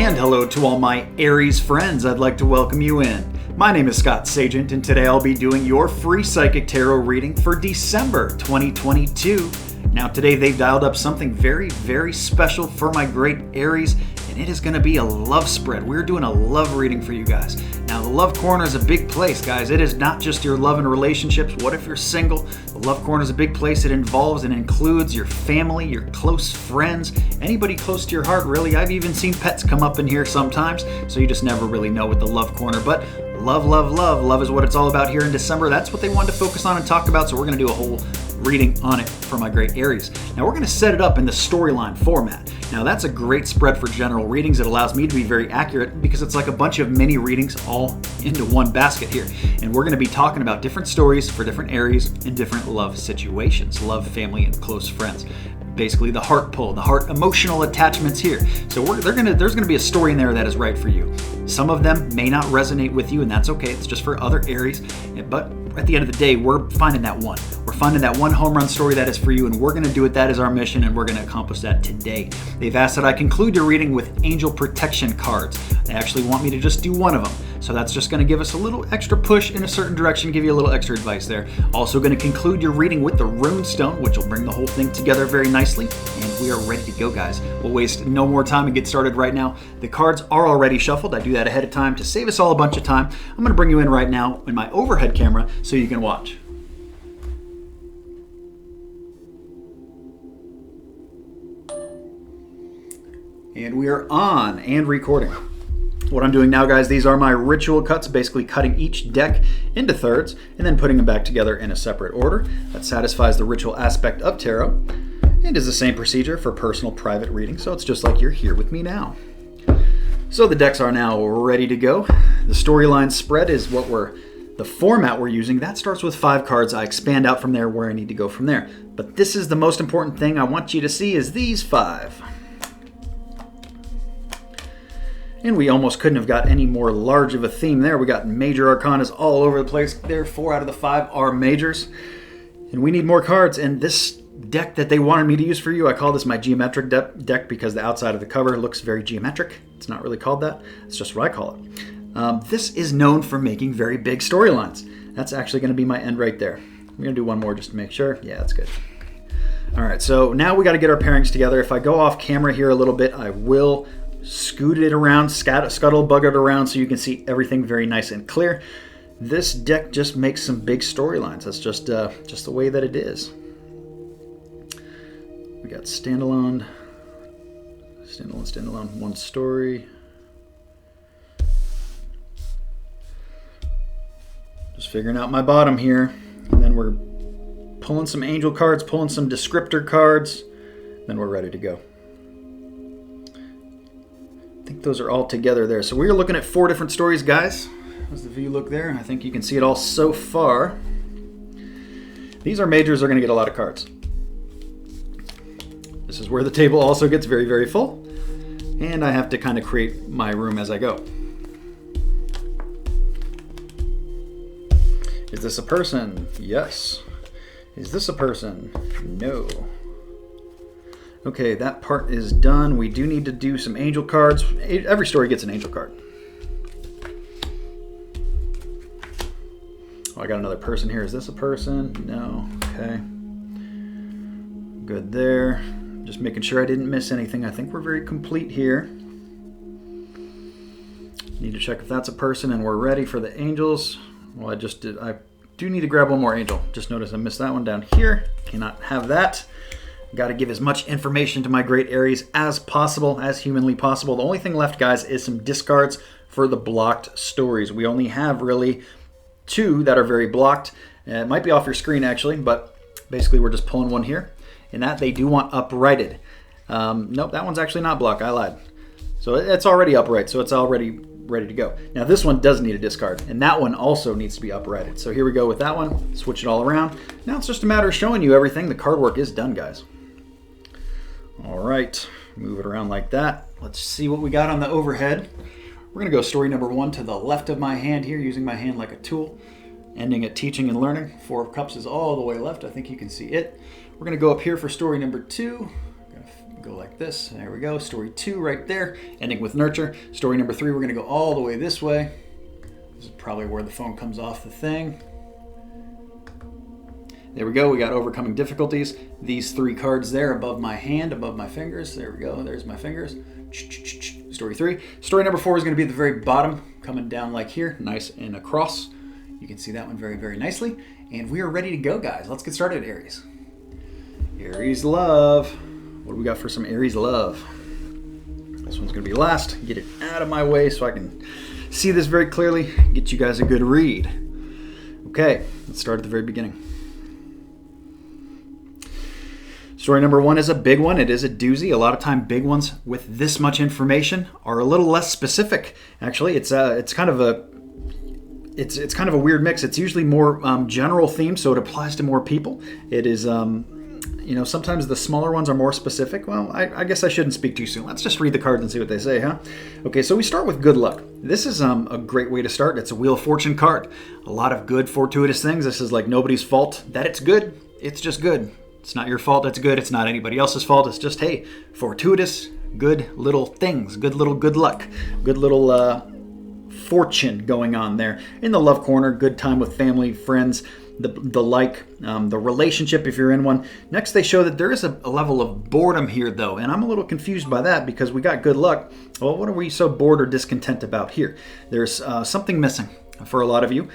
And hello to all my Aries friends. I'd like to welcome you in. My name is Scott Sagent, and today I'll be doing your free psychic tarot reading for December 2022. Now today they've dialed up something very, very special for my great Aries, and it is going to be a love spread. We're doing a love reading for you guys. Now the Love Corner is a big place, guys. It is not just your love and relationships. What if you're single? The Love Corner is a big place. It involves and includes your family, your close friends, anybody close to your heart, really. I've even seen pets come up in here sometimes, so you just never really know with the Love Corner. But love, love, love. Love is what it's all about here in December. That's what they wanted to focus on and talk about, so we're going to do a whole reading on it for my great Aries. Now we're going to set it up in the storyline format. Now that's a great spread for general readings. It allows me to be very accurate because it's like a bunch of mini readings all into one basket here. And we're going to be talking about different stories for different Aries and different love situations, love, family, and close friends. Basically the heart pull, the heart emotional attachments here. So there's going to be a story in there that is right for you. Some of them may not resonate with you, and that's okay. It's just for other Aries. But at the end of the day, we're finding that one. We're finding that one home run story that is for you, and we're going to do it. That is our mission, and we're going to accomplish that today. They've asked that I conclude your reading with angel protection cards. They actually want me to just do one of them. So that's just going to give us a little extra push in a certain direction, give you a little extra advice there. Also going to conclude your reading with the rune stone, which will bring the whole thing together very nicely. And we are ready to go, guys. We'll waste no more time and get started right now. The cards are already shuffled. I do that ahead of time to save us all a bunch of time. I'm going to bring you in right now in my overhead camera so you can watch. And we are on and recording. What I'm doing now, guys, these are my ritual cuts, basically cutting each deck into thirds and then putting them back together in a separate order. That satisfies the ritual aspect of tarot and is the same procedure for personal private reading, so it's just like you're here with me now. So the decks are now ready to go. The storyline spread is the format we're using. That starts with 5 cards. I expand out from there where I need to go from there. But this is the most important thing I want you to see is these 5. And we almost couldn't have got any more large of a theme there. We got major arcanas all over the place. There, 4 out of the 5 are majors. And we need more cards. And this deck that they wanted me to use for you, I call this my geometric deck because the outside of the cover looks very geometric. It's not really called that. It's just what I call it. This is known for making very big storylines. That's actually going to be my end right there. I'm going to do one more just to make sure. Yeah, that's good. All right, so now we got to get our pairings together. If I go off camera here a little bit, I will scoot it around, scuttlebug it around so you can see everything very nice and clear. This deck just makes some big storylines. That's just the way that it is. We got standalone, one story. Just figuring out my bottom here. And then we're pulling some angel cards, pulling some descriptor cards. Then we're ready to go. I think those are all together there. So we're looking at 4 different stories, guys. How's the view look there? I think you can see it all so far. These are majors, are going to get a lot of cards. This is where the table also gets very, very full. And I have to kind of create my room as I go. Is this a person? Yes. Is this a person? No. Okay, that part is done. We do need to do some angel cards. Every story gets an angel card. Oh, I got another person here. Is this a person? No. Okay. Good there. Just making sure I didn't miss anything. I think we're very complete here. Need to check if that's a person, and we're ready for the angels. Well, I just did. I do need to grab one more angel. Just noticed I missed that one down here. Cannot have that. Got to give as much information to my great Aries as possible, as humanly possible. The only thing left, guys, is some discards for the blocked stories. We only have really 2 that are very blocked. It might be off your screen, actually, but basically we're just pulling one here. And that they do want uprighted. Nope, that one's actually not blocked. I lied. So it's already upright, so it's already ready to go. Now this one does need a discard, and that one also needs to be uprighted. So here we go with that one. Switch it all around. Now it's just a matter of showing you everything. The card work is done, guys. All right, move it around like that. Let's see what we got on the overhead. We're going to go story number 1 to the left of my hand here, using my hand like a tool, ending at teaching and learning. 4 of Cups is all the way left. I think you can see it. We're going to go up here for story number 2. go like this. There we go. Story 2 right there, ending with nurture. Story number 3, we're going to go all the way this way. This is probably where the phone comes off the thing. There we go. We got overcoming difficulties. These 3 cards there above my hand, above my fingers. There we go. There's my fingers. Story 3. Story number 4 is going to be at the very bottom, coming down like here, nice and across. You can see that one very, very nicely. And we are ready to go, guys. Let's get started, Aries. Aries love. What do we got for some Aries love? This one's going to be last. Get it out of my way so I can see this very clearly. Get you guys a good read. Okay, let's start at the very beginning. Story number 1 is a big one. It is a doozy. A lot of time big ones with this much information are a little less specific. Actually, it's kind of a weird mix. It's usually more general themed, so it applies to more people. It is sometimes the smaller ones are more specific. Well, I guess I shouldn't speak too soon. Let's just read the cards and see what they say, huh? Okay, so we start with good luck. This is a great way to start. It's a Wheel of Fortune card. A lot of good fortuitous things. This is like nobody's fault that it's good. It's just good. It's not your fault it's good. It's not anybody else's fault. It's just, hey, fortuitous, good little things, good luck, good little fortune going on there. In the love corner, good time with family, friends, the relationship if you're in one. Next, they show that there is a level of boredom here, though, and I'm a little confused by that because we got good luck. Well, what are we so bored or discontent about here? There's something missing for a lot of you.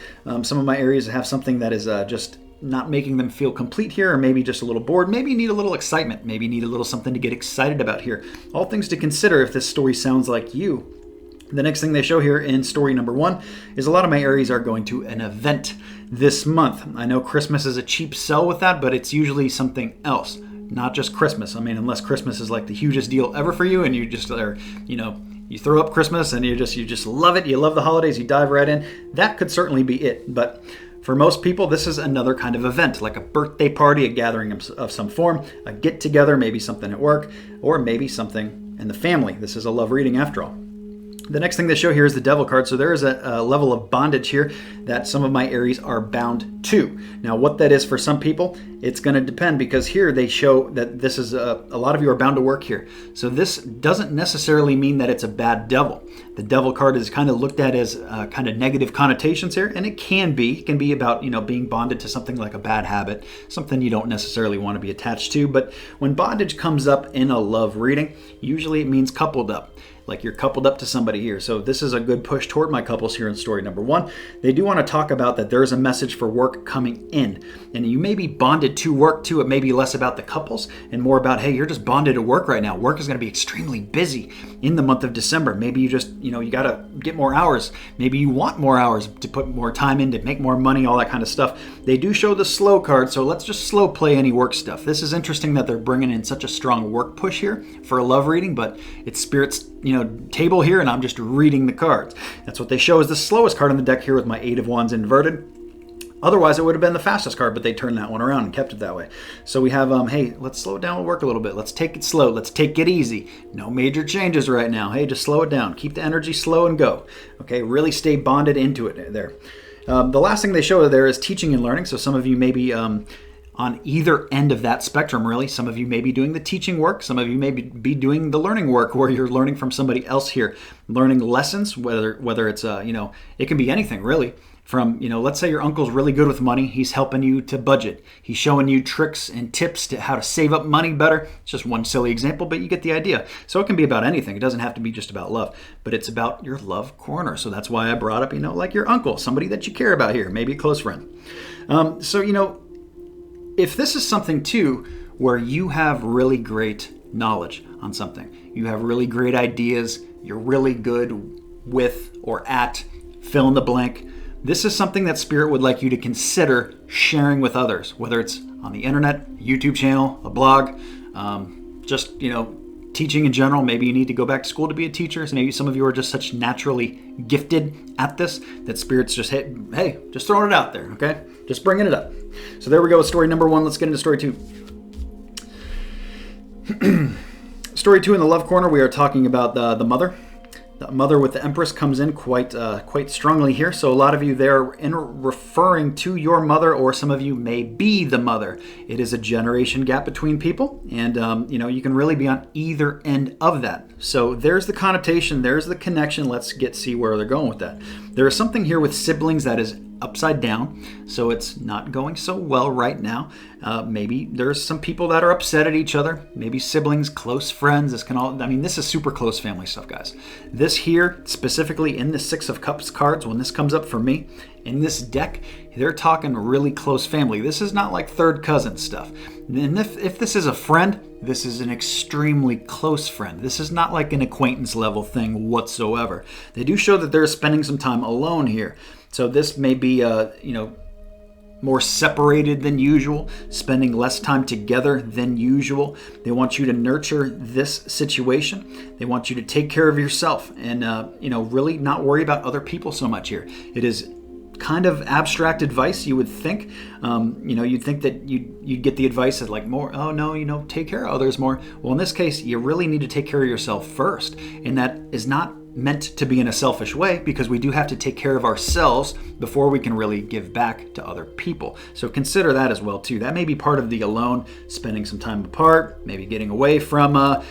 Some of my areas have something that is just not making them feel complete here, or maybe just a little bored. Maybe you need a little excitement. Maybe you need a little something to get excited about here. All things to consider if this story sounds like you. The next thing they show here in story number 1 is a lot of my Aries are going to an event this month. I know Christmas is a cheap sell with that, but it's usually something else, not just Christmas. I mean, unless Christmas is like the hugest deal ever for you and you just are, you throw up Christmas and you just love it. You love the holidays. You dive right in. That could certainly be it. But for most people, this is another kind of event, like a birthday party, a gathering of some form, a get-together, maybe something at work, or maybe something in the family. This is a love reading after all. The next thing they show here is the Devil card. So there is a level of bondage here that some of my Aries are bound to. Now, what that is for some people, it's going to depend, because here they show that this is a lot of you are bound to work here. So this doesn't necessarily mean that it's a bad devil. The Devil card is kind of looked at as kind of negative connotations here, and it can be about being bonded to something like a bad habit, something you don't necessarily want to be attached to. But when bondage comes up in a love reading, usually it means coupled up. Like you're coupled up to somebody here. So this is a good push toward my couples here in story number 1. They do want to talk about that there's a message for work coming in. And you may be bonded to work too. It may be less about the couples and more about, hey, you're just bonded to work right now. Work is going to be extremely busy in the month of December. Maybe you just, you got to get more hours. Maybe you want more hours to put more time in to make more money, all that kind of stuff. They do show the slow card, so let's just slow play any work stuff. This is interesting that they're bringing in such a strong work push here for a love reading, but it's Spirit's table here, and I'm just reading the cards. That's what they show as the slowest card on the deck here with my 8 of Wands inverted. Otherwise, it would have been the fastest card, but they turned that one around and kept it that way. So we have, hey, let's slow it down with work a little bit. Let's take it slow. Let's take it easy. No major changes right now. Hey, just slow it down. Keep the energy slow and go. Okay, really stay bonded into it there. The last thing they show there is teaching and learning. So some of you may be on either end of that spectrum, really. Some of you may be doing the teaching work. Some of you may be doing the learning work, where you're learning from somebody else here, learning lessons, whether it's, it can be anything, really. From, let's say your uncle's really good with money. He's helping you to budget. He's showing you tricks and tips to how to save up money better. It's just one silly example, but you get the idea. So it can be about anything. It doesn't have to be just about love, but it's about your love corner. So that's why I brought up, like your uncle, somebody that you care about here, maybe a close friend. If this is something too where you have really great knowledge on something, you have really great ideas, you're really good with or at fill in the blank, this is something that Spirit would like you to consider sharing with others, whether it's on the internet, YouTube channel, a blog, just, teaching in general. Maybe you need to go back to school to be a teacher. So maybe some of you are just such naturally gifted at this that Spirit's just, hey, just throwing it out there, okay? Just bringing it up. So there we go with story number 1. Let's get into story 2. Story 2 in the love corner, we are talking about the mother. The mother with the Empress comes in quite strongly here. So a lot of you there referring to your mother, or some of you may be the mother. It is a generation gap between people, and you can really be on either end of that. So there's the connotation, there's the connection. Let's see where they're going with that. There is something here with siblings that is upside down, so it's not going so well right now. Maybe there's some people that are upset at each other, maybe siblings, close friends. This is super close family stuff, guys. This here, specifically in the Six of Cups cards, when this comes up for me, in this deck, they're talking really close family. This is not like third cousin stuff. And if this is a friend, this is an extremely close friend. This is not like an acquaintance level thing whatsoever. They do show that they're spending some time alone here. So this may be, more separated than usual, spending less time together than usual. They want you to nurture this situation. They want you to take care of yourself and, really not worry about other people so much here. It is kind of abstract advice, you would think. You'd think that you'd get the advice of like more, oh no, take care of others more. Well, in this case, you really need to take care of yourself first. And that is not meant to be in a selfish way, because we do have to take care of ourselves before we can really give back to other people. So consider that as well too. That may be part of the alone, spending some time apart, maybe getting away from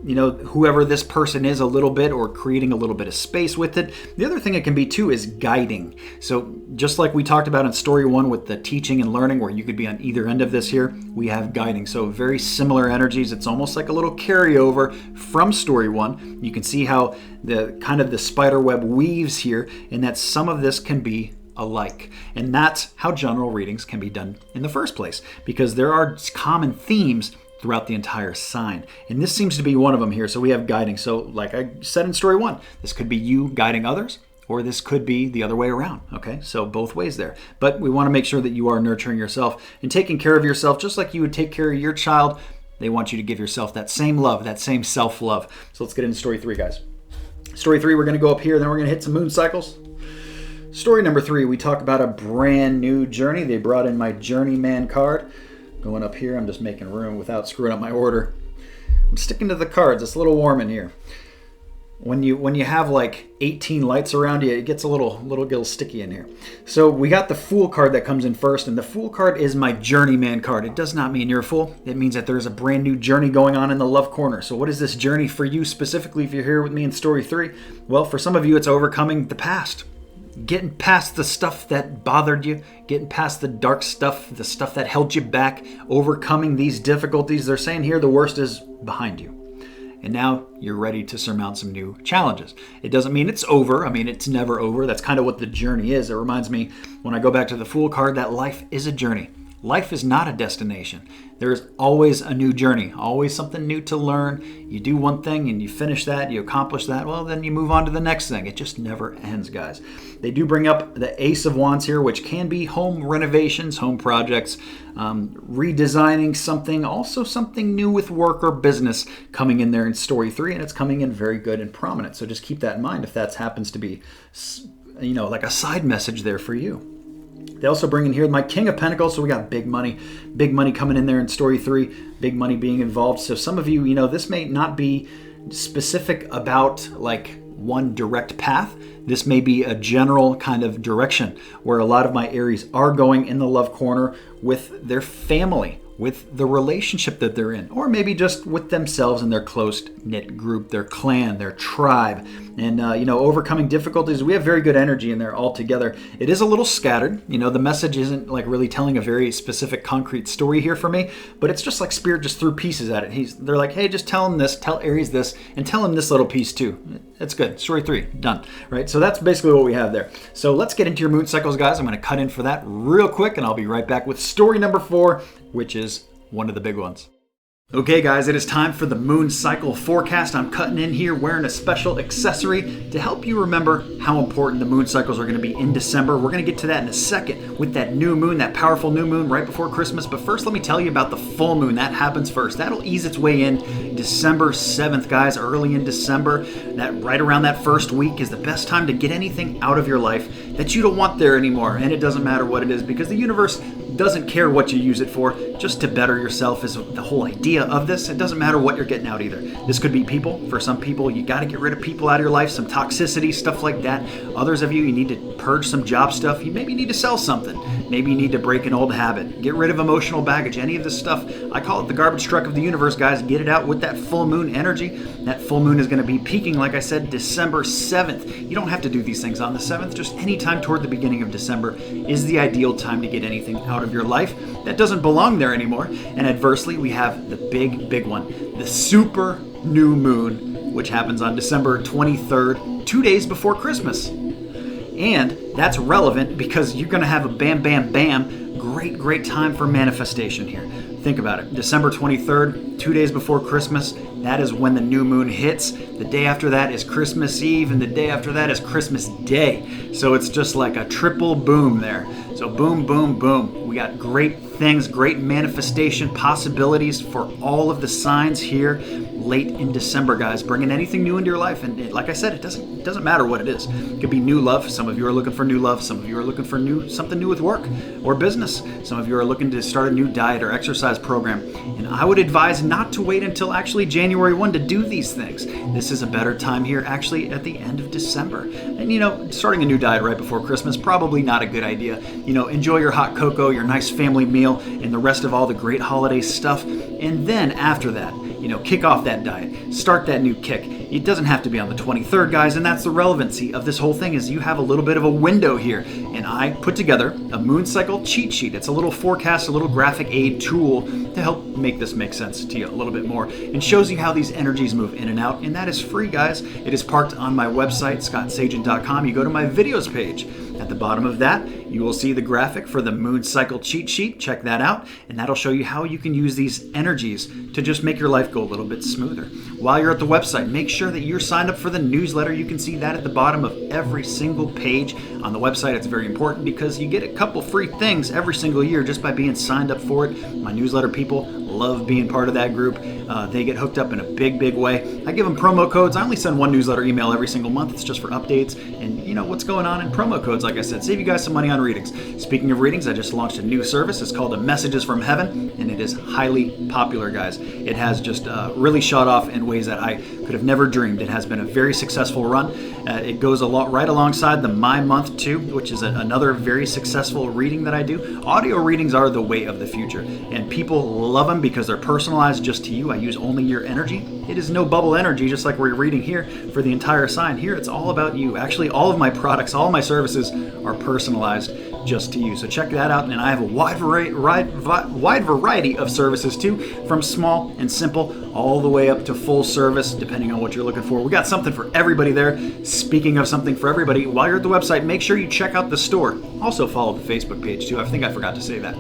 whoever this person is a little bit, or creating a little bit of space with it. The other thing it can be too is guiding. So just like we talked about in story 1 with the teaching and learning, where you could be on either end of this here, we have guiding. So very similar energies. It's almost like a little carryover from story 1. You can see how the spider web weaves here, and that some of this can be alike. And that's how general readings can be done in the first place, because there are common themes throughout the entire sign. And this seems to be one of them here. So we have guiding. So like I said in story 1, this could be you guiding others, or this could be the other way around. Okay, so both ways there. But we want to make sure that you are nurturing yourself and taking care of yourself, just like you would take care of your child. They want you to give yourself that same love, that same self-love. So let's get into story 3, guys. Story 3, we're going to go up here, then we're going to hit some moon cycles. Story number 3, we talk about a brand new journey. They brought in my Journeyman card. Going up here, I'm just making room without screwing up my order. I'm sticking to the cards. It's a little warm in here. When you have like 18 lights around you, it gets a little sticky in here. So we got the Fool card that comes in first, and the Fool card is my Journeyman card. It does not mean you're a fool. It means that there's a brand new journey going on in the love corner. So what is this journey for you specifically if you're here with me in story 3? Well, for some of you, it's overcoming the past. Getting past the stuff that bothered you, getting past the dark stuff, the stuff that held you back, overcoming these difficulties. They're saying here the worst is behind you. And now you're ready to surmount some new challenges. It doesn't mean it's over. It's never over. That's kind of what the journey is. It reminds me, when I go back to the Fool card, that life is a journey. Life is not a destination. There's always a new journey, always something new to learn. You do one thing and you finish that, you accomplish that, well, then you move on to the next thing. It just never ends, guys. They do bring up the Ace of Wands here, which can be home renovations, home projects, redesigning something, also something new with work or business coming in there in story 3, and it's coming in very good and prominent. So just keep that in mind if that happens to be, like a side message there for you. They also bring in here my King of Pentacles, so we got big money coming in there in story 3, big money being involved. So some of you, this may not be specific about like one direct path. This may be a general kind of direction where a lot of my Aries are going in the love corner with their family, with the relationship that they're in, or maybe just with themselves and their close-knit group, their clan, their tribe, and overcoming difficulties. We have very good energy in there all together. It is a little scattered. The message isn't like really telling a very specific, concrete story here for me, but it's just like Spirit just threw pieces at it. They're like, hey, just tell him this, tell Aries this, and tell him this little piece too. It's good. Story 3, done. Right? So that's basically what we have there. So let's get into your moon cycles, guys. I'm going to cut in for that real quick, and I'll be right back with story number 4, which is one of the big ones. Okay, guys, it is time for the moon cycle forecast. I'm cutting in here wearing a special accessory to help you remember how important the moon cycles are going to be in December. We're going to get to that in a second with that new moon, that powerful new moon right before Christmas. But first, let me tell you about the full moon. That happens first. That'll ease its way in December 7th, guys, early in December. That right around that first week is the best time to get anything out of your life that you don't want there anymore. And it doesn't matter what it is, because the universe Doesn't care what you use it for, just to better yourself is the whole idea of this. It doesn't matter what you're getting out either. This could be people. For some people, you got to get rid of people out of your life, some toxicity, stuff like that. Others of you need to purge some job stuff. You maybe need to sell something. Maybe you need to break an old habit. Get rid of emotional baggage. Any of this stuff, I call it the garbage truck of the universe, guys. Get it out with that full moon energy. That full moon is going to be peaking, like I said, December 7th. You don't have to do these things on the 7th. Just any time toward the beginning of December is the ideal time to get anything out of your life that doesn't belong there anymore. And adversely, we have the big one, the super new moon, which happens on December 23rd, 2 days before Christmas. And that's relevant because you're going to have a bam, great time for manifestation here. Think about it. December 23rd, 2 days before Christmas, that is when the new moon hits. The day after that is Christmas Eve, and the day after that is Christmas Day. So it's just like a triple boom there. So boom. We got great things, great manifestation possibilities for all of the signs here late in December, guys. Bringing anything new into your life. And like I said, it doesn't matter what it is. It could be new love. Some of you are looking for new love. Some of you are looking for something new with work or business. Some of you are looking to start a new diet or exercise program. And I would advise not to wait until actually January 1 to do these things. This is a better time here actually at the end of December. And starting a new diet right before Christmas, probably not a good idea. Enjoy your hot cocoa, your nice family meal, and the rest of all the great holiday stuff. And then after that, kick off that diet, start that new kick. It doesn't have to be on the 23rd, guys, and that's the relevancy of this whole thing is you have a little bit of a window here. And I put together a moon cycle cheat sheet. It's a little forecast, a little graphic aid tool to help make this make sense to you a little bit more and shows you how these energies move in and out. And that is free, guys. It is parked on my website, scottsagent.com. You go to my videos page. At the bottom of that, you will see the graphic for the moon cycle cheat sheet. Check that out, and that'll show you how you can use these energies to just make your life go a little bit smoother. While you're at the website, make sure that you're signed up for the newsletter. You can see that at the bottom of every single page on the website. It's very important because you get a couple free things every single year just by being signed up for it. My newsletter people love being part of that group. They get hooked up in a big way. I give them promo codes. I only send one newsletter email every single month. It's just for updates and what's going on in promo codes. Like I said, save you guys some money on readings. Speaking of readings, I just launched a new service. It's called Messages from Heaven, and it is highly popular, guys. It has just really shot off in ways that I could have never dreamed. It has been a very successful run. It goes right alongside the My Month 2, which is another very successful reading that I do. Audio readings are the way of the future, and people love them because they're personalized just to you. I use only your energy. It is no bubble energy, just like we're reading here for the entire sign. Here, it's all about you. Actually, all of my products, all my services are personalized just to you. So check that out. And I have a wide variety of services too, from small and simple all the way up to full service, depending on what you're looking for. We got something for everybody there. Speaking of something for everybody, while you're at the website, make sure you check out the store. Also follow the Facebook page too. I think I forgot to say that.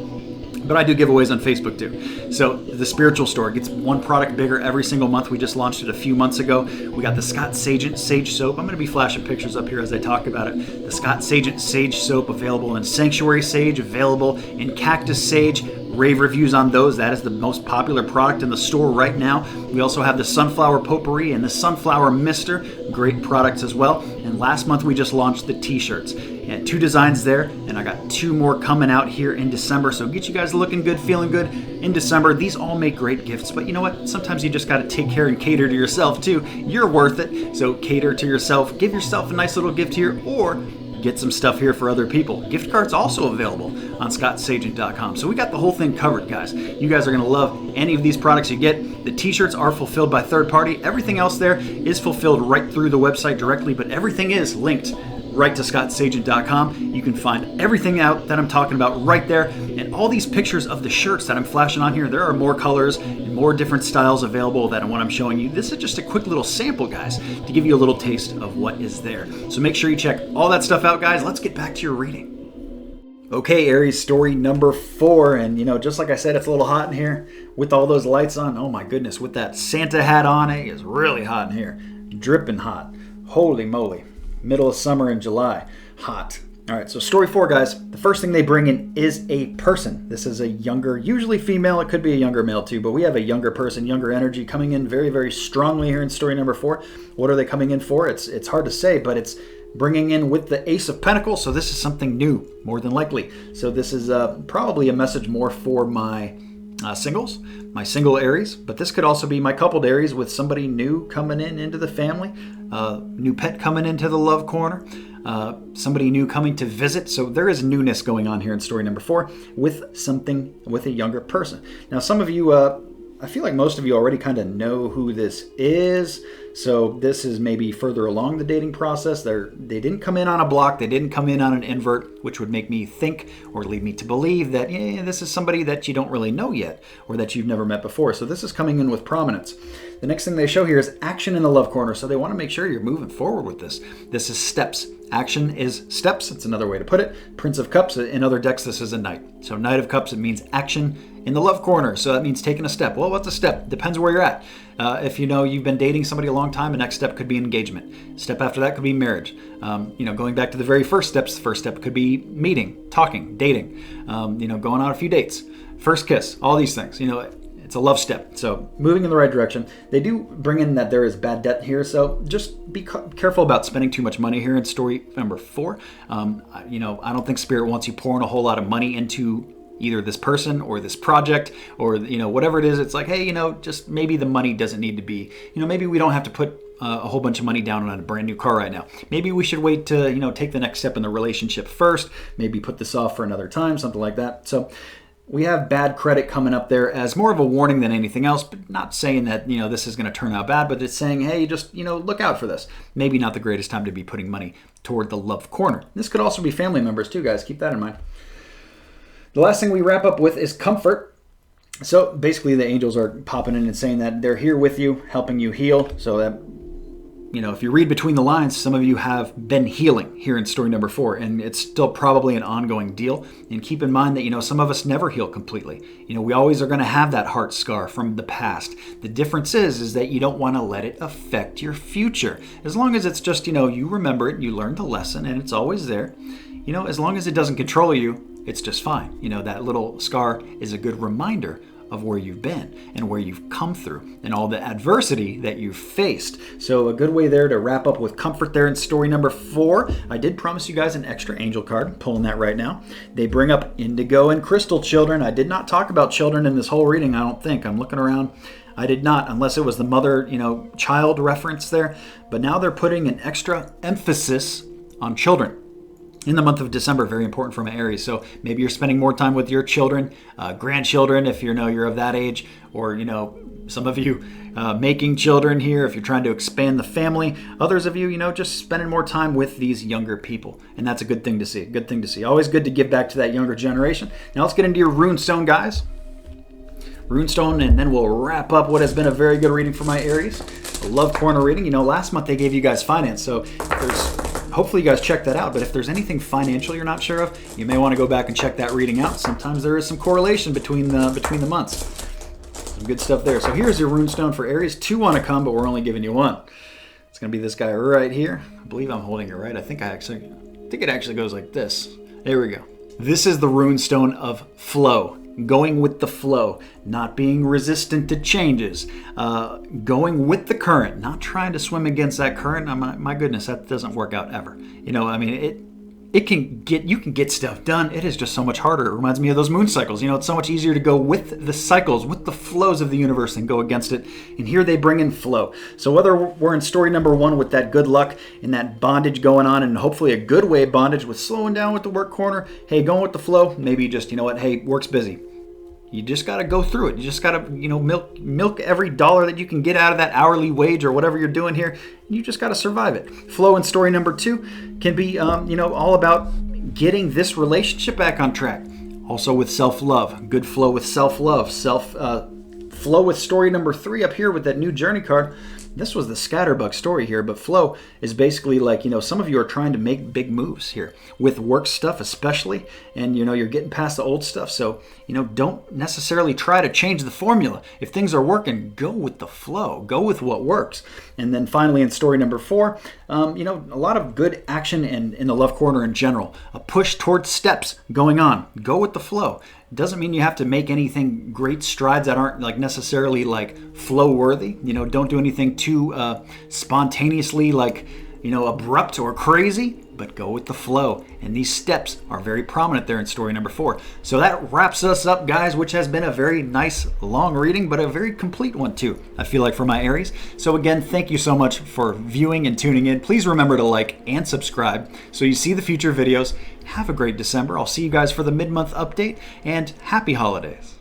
But I do giveaways on Facebook too. So the spiritual store gets one product bigger every single month. We just launched it a few months ago. We got the Scott Sagent Sage Soap. I'm going to be flashing pictures up here as I talk about it. The Scott Sagent Sage Soap available in Sanctuary Sage, available in Cactus Sage. Rave reviews on those. That is the most popular product in the store right now. We also have the Sunflower Potpourri and the Sunflower Mister. Great products as well. And last month we just launched the t-shirts. And 2 designs there, and I got 2 more coming out here in December. So get you guys looking good, feeling good in December. These all make great gifts, but you know what? Sometimes you just got to take care and cater to yourself too. You're worth it. So cater to yourself. Give yourself a nice little gift here, or get some stuff here for other people. Gift cards also available on scottsagent.com. So we got the whole thing covered, guys. You guys are going to love any of these products you get. The t-shirts are fulfilled by third party. Everything else there is fulfilled right through the website directly, but everything is linked right to scottsagent.com. You can find everything out that I'm talking about right there. And all these pictures of the shirts that I'm flashing on here, there are more colors and more different styles available than what I'm showing you. This is just a quick little sample, guys, to give you a little taste of what is there. So make sure you check all that stuff out, guys. Let's get back to your reading. Okay, Aries, story number 4. And, just like I said, it's a little hot in here with all those lights on. Oh, my goodness. With that Santa hat on, it is really hot in here. Dripping hot. Holy moly. Middle of summer in July. Hot. All right, so story 4, guys. The first thing they bring in is a person. This is a younger, usually female. It could be a younger male too, but we have a younger person, younger energy coming in very, very strongly here in story number 4. What are they coming in for? It's hard to say, but it's bringing in with the Ace of Pentacles. So this is something new, more than likely. So this is probably a message more for my singles, my single Aries, but this could also be my coupled Aries with somebody new coming into the family, new pet coming into the love corner, somebody new coming to visit. So there is newness going on here in story number 4 with a younger person. Now, some of you, I feel like most of you already kind of know who this is. So this is maybe further along the dating process. They didn't come in on a block. They didn't come in on an invert, which would make me think or lead me to believe that this is somebody that you don't really know yet or that you've never met before. So this is coming in with prominence. The next thing they show here is action in the love corner. So they want to make sure you're moving forward with this. This is steps. Action is steps. It's another way to put it. Prince of Cups. In other decks, this is a Knight. So Knight of Cups, it means action in the love corner. So that means taking a step. Well, what's a step? Depends where you're at. If you've been dating somebody a long time, the next step could be engagement. Step after that could be marriage. Going back to the very first steps, the first step could be meeting, talking, dating, going on a few dates, first kiss, all these things. It's a love step. So moving in the right direction. They do bring in that there is bad debt here. So just be careful about spending too much money here in story number 4. I don't think Spirit wants you pouring a whole lot of money into either this person or this project or, whatever it is. It's like, hey, just maybe the money doesn't need to be, maybe we don't have to put a whole bunch of money down on a brand new car right now. Maybe we should wait to, take the next step in the relationship first, maybe put this off for another time, something like that. So we have bad credit coming up there as more of a warning than anything else, but not saying that, this is going to turn out bad, but it's saying, hey, just, look out for this. Maybe not the greatest time to be putting money toward the love corner. This could also be family members too, guys. Keep that in mind. The last thing we wrap up with is comfort. So basically the angels are popping in and saying that they're here with you, helping you heal. So that, if you read between the lines, some of you have been healing here in story number 4, and it's still probably an ongoing deal. And keep in mind that, some of us never heal completely. We always are going to have that heart scar from the past. The difference is that you don't want to let it affect your future. As long as it's just, you remember it, you learned the lesson, and it's always there. As long as it doesn't control you, it's just fine. That little scar is a good reminder of where you've been and where you've come through and all the adversity that you've faced. So a good way there to wrap up with comfort there in story number 4. I did promise you guys an extra angel card. I'm pulling that right now. They bring up indigo and crystal children. I did not talk about children in this whole reading, I don't think. I'm looking around. I did not, unless it was the mother, child reference there. But now they're putting an extra emphasis on children. In the month of December, very important for my Aries. So maybe you're spending more time with your children, grandchildren, if you're of that age, or some of you making children here if you're trying to expand the family. Others of you, just spending more time with these younger people, and that's a good thing to see. Good thing to see. Always good to give back to that younger generation. Now let's get into your runestone, guys. Runestone, and then we'll wrap up what has been a very good reading for my Aries. A love corner reading. Last month they gave you guys finance, so hopefully you guys check that out. But if there's anything financial you're not sure of, you may want to go back and check that reading out. Sometimes there is some correlation between the months. Some good stuff there. So here's your runestone for Aries. 2 want to come, but we're only giving you 1. It's going to be this guy right here. I believe I'm holding it right. I think it actually goes like this. There we go. This is the runestone of flow. Going with the flow, not being resistant to changes, going with the current, not trying to swim against that current. My goodness, that doesn't work out ever. You can get stuff done. It is just so much harder. It reminds me of those moon cycles. It's so much easier to go with the cycles, with the flows of the universe than go against it. And here they bring in flow. So whether we're in story number 1 with that good luck and that bondage going on, and hopefully a good way bondage with slowing down with the work corner, hey, going with the flow, maybe just, hey, work's busy. You just got to go through it. You just got to, milk every dollar that you can get out of that hourly wage or whatever you're doing here. You just got to survive it. Flow in story number 2 can be, all about getting this relationship back on track. Also with self-love. Good flow with self-love. Flow with story number 3 up here with that new journey card. This was the scatterbug story here, but flow is basically like, some of you are trying to make big moves here with work stuff especially, and you're getting past the old stuff. So, don't necessarily try to change the formula. If things are working, go with the flow, go with what works. And then finally in story number 4, a lot of good action in the love corner in general, a push towards steps going on. Go with the flow. Doesn't mean you have to make anything great strides that aren't flow worthy. Don't do anything too spontaneously abrupt or crazy, but go with the flow. And these steps are very prominent there in story number 4. So that wraps us up, guys, which has been a very nice long reading, but a very complete one too, I feel like, for my Aries. So again, thank you so much for viewing and tuning in. Please remember to like and subscribe so you see the future videos. Have a great December. I'll see you guys for the mid-month update, and happy holidays.